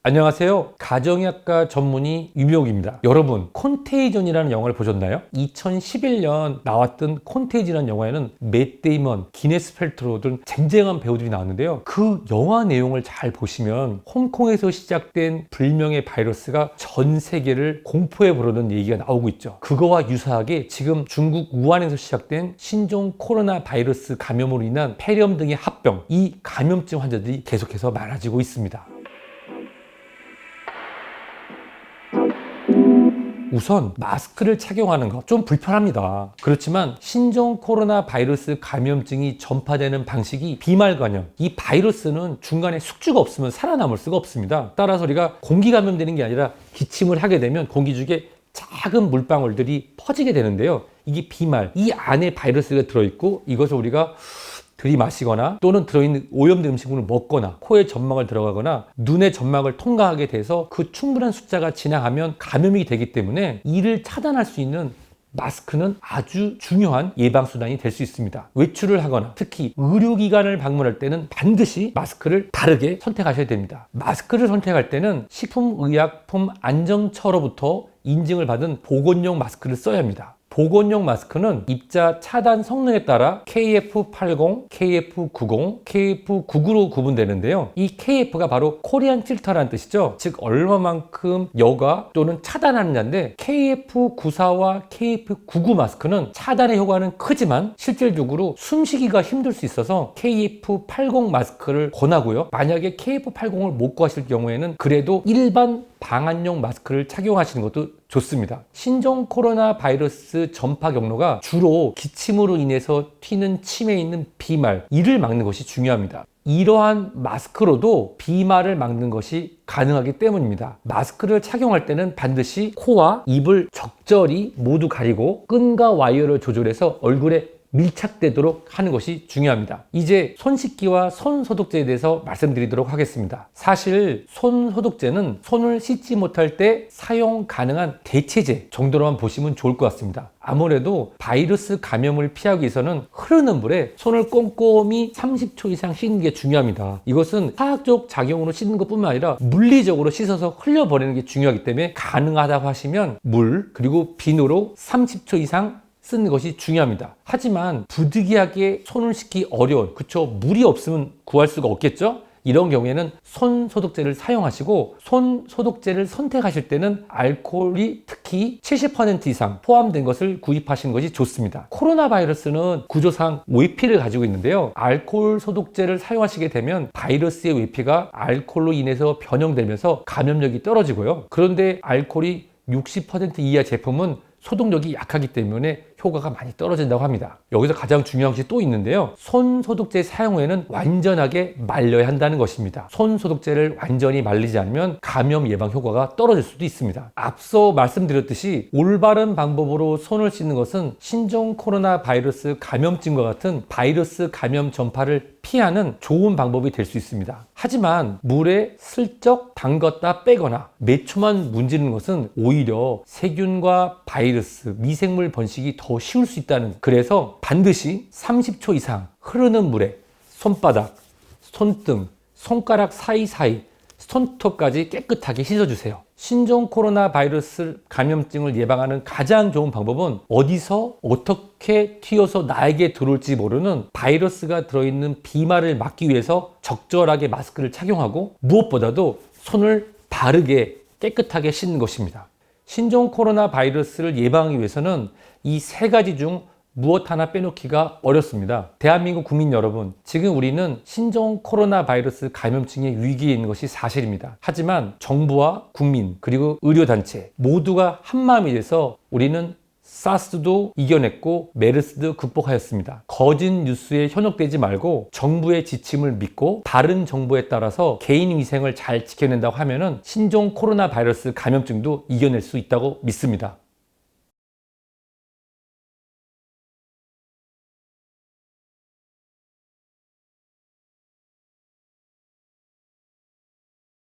안녕하세요. 가정의학과 전문의 유명욱입니다. 여러분, 콘테이전이라는 영화를 보셨나요? 2011년 나왔던 콘테이전이라는 영화에는 맷 데이먼, 기네스 펠트로 등 쟁쟁한 배우들이 나왔는데요. 그 영화 내용을 잘 보시면 홍콩에서 시작된 불명의 바이러스가 전 세계를 공포에 부르는 얘기가 나오고 있죠. 그거와 유사하게 지금 중국 우한에서 시작된 신종 코로나 바이러스 감염으로 인한 폐렴 등의 합병, 이 감염증 환자들이 계속해서 많아지고 있습니다. 우선 마스크를 착용하는 것 좀 불편합니다. 그렇지만 신종 코로나 바이러스 감염증이 전파되는 방식이 비말 감염, 이 바이러스는 중간에 숙주가 없으면 살아남을 수가 없습니다. 따라서 우리가 공기 감염되는 게 아니라 기침을 하게 되면 공기 중에 작은 물방울들이 퍼지게 되는데요. 이게 비말, 이 안에 바이러스가 들어있고 이것을 우리가 들이마시거나 또는 들어있는 오염된 음식물을 먹거나 코에 점막을 들어가거나 눈의 점막을 통과하게 돼서 그 충분한 숫자가 지나가면 감염이 되기 때문에 이를 차단할 수 있는 마스크는 아주 중요한 예방수단이 될 수 있습니다. 외출을 하거나 특히 의료기관을 방문할 때는 반드시 마스크를 바르게 선택하셔야 됩니다. 마스크를 선택할 때는 식품의약품안정처로부터 인증을 받은 보건용 마스크를 써야 합니다. 보건용 마스크는 입자 차단 성능에 따라 KF80, KF90, KF99로 구분되는데요. 이 KF가 바로 코리안 필터라는 뜻이죠. 즉 얼마만큼 여과 또는 차단하느냐인데 KF94와 KF99 마스크는 차단의 효과는 크지만 실질적으로 숨쉬기가 힘들 수 있어서 KF80 마스크를 권하고요. 만약에 KF80을 못 구하실 경우에는 그래도 일반 방한용 마스크를 착용하시는 것도 좋습니다. 신종 코로나 바이러스 전파 경로가 주로 기침으로 인해서 튀는 침에 있는 비말, 이를 막는 것이 중요합니다. 이러한 마스크로도 비말을 막는 것이 가능하기 때문입니다. 마스크를 착용할 때는 반드시 코와 입을 적절히 모두 가리고 끈과 와이어를 조절해서 얼굴에 밀착되도록 하는 것이 중요합니다. 이제 손 씻기와 손 소독제에 대해서 말씀드리도록 하겠습니다. 사실 손 소독제는 손을 씻지 못할 때 사용 가능한 대체제 정도로만 보시면 좋을 것 같습니다. 아무래도 바이러스 감염을 피하기 위해서는 흐르는 물에 손을 꼼꼼히 30초 이상 씻는 게 중요합니다. 이것은 화학적 작용으로 씻는 것뿐만 아니라 물리적으로 씻어서 흘려버리는 게 중요하기 때문에 가능하다고 하시면 물 그리고 비누로 30초 이상 쓰는 것이 중요합니다. 하지만 부득이하게 손을 씻기 어려운, 그쵸? 물이 없으면 구할 수가 없겠죠? 이런 경우에는 손 소독제를 사용하시고 손 소독제를 선택하실 때는 알코올이 특히 70% 이상 포함된 것을 구입하시는 것이 좋습니다. 코로나 바이러스는 구조상 외피를 가지고 있는데요. 알코올 소독제를 사용하시게 되면 바이러스의 외피가 알코올로 인해서 변형되면서 감염력이 떨어지고요. 그런데 알코올이 60% 이하 제품은 소독력이 약하기 때문에 효과가 많이 떨어진다고 합니다. 여기서 가장 중요한 것이 또 있는데요. 손 소독제 사용 후에는 완전하게 말려야 한다는 것입니다. 손 소독제를 완전히 말리지 않으면 감염 예방 효과가 떨어질 수도 있습니다. 앞서 말씀드렸듯이 올바른 방법으로 손을 씻는 것은 신종 코로나 바이러스 감염증과 같은 바이러스 감염 전파를 피하는 좋은 방법이 될 수 있습니다. 하지만 물에 슬쩍 담갔다 빼거나 몇 초만 문지르는 것은 오히려 세균과 바이러스, 미생물 번식이 더 쉬울 수 있다는, 그래서 반드시 30초 이상 흐르는 물에 손바닥, 손등, 손가락 사이사이, 손톱까지 깨끗하게 씻어주세요. 신종 코로나 바이러스 감염증을 예방하는 가장 좋은 방법은 어디서 어떻게 튀어서 나에게 들어올지 모르는 바이러스가 들어있는 비말을 막기 위해서 적절하게 마스크를 착용하고 무엇보다도 손을 바르게 깨끗하게 씻는 것입니다. 신종 코로나 바이러스를 예방하기 위해서는 이 세 가지 중 무엇 하나 빼놓기가 어렵습니다. 대한민국 국민 여러분, 지금 우리는 신종 코로나 바이러스 감염증의 위기에 있는 것이 사실입니다. 하지만 정부와 국민 그리고 의료단체 모두가 한마음이 돼서 우리는 사스도 이겨냈고 메르스도 극복하였습니다. 거짓 뉴스에 현혹되지 말고 정부의 지침을 믿고 바른 정보에 따라서 개인 위생을 잘 지켜낸다고 하면은 신종 코로나 바이러스 감염증도 이겨낼 수 있다고 믿습니다.